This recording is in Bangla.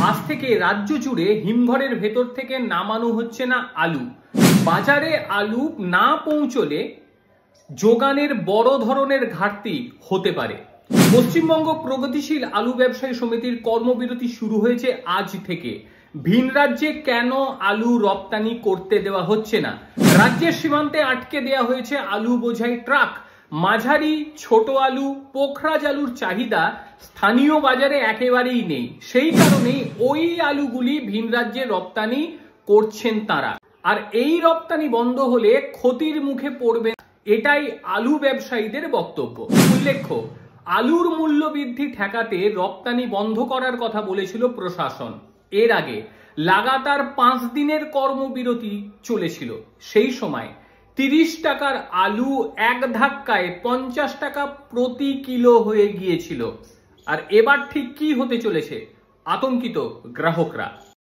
আজ থেকে রাজ্য জুড়ে হিমঘরের ভেতর থেকে নামানো হচ্ছে না আলু। বাজারে আলু না পৌঁছলে যোগানের বড় ধরনের ঘাটতি হতে পারে। পশ্চিমবঙ্গ প্রগতিশীল আলু ব্যবসায়ী সমিতির কর্মবিরতি শুরু হয়েছে আজ থেকে। ভিন রাজ্যে কেন আলু রপ্তানি করতে দেওয়া হচ্ছে না? রাজ্যের সীমান্তে আটকে দেওয়া হয়েছে আলু বোঝাই ট্রাক। মাঝারি ছোট আলু, পোখরাজ আলুর চাহিদা স্থানীয় বাজারে একেবারেই নেই। সেই কারণেই ওই আলুগুলি ভিন রাজ্যে রপ্তানি করছেন তারা। আর এই রপ্তানি বন্ধ হলে ক্ষতির মুখে পড়বে, এটাই আলু ব্যবসায়ীদের বক্তব্য। উল্লেখ্য, আলুর মূল্য বৃদ্ধি ঠেকাতে রপ্তানি বন্ধ করার কথা বলেছিল প্রশাসন। এর আগে লাগাতার 5 দিনের কর্মবিরতি চলেছিল। সেই সময় 30 টাকার আলু এক ধাক্কায় 50 টাকা প্রতি কিলো হয়ে গিয়েছিল। আর এবার ঠিক কি হতে চলেছে? আতঙ্কিত গ্রাহকরা।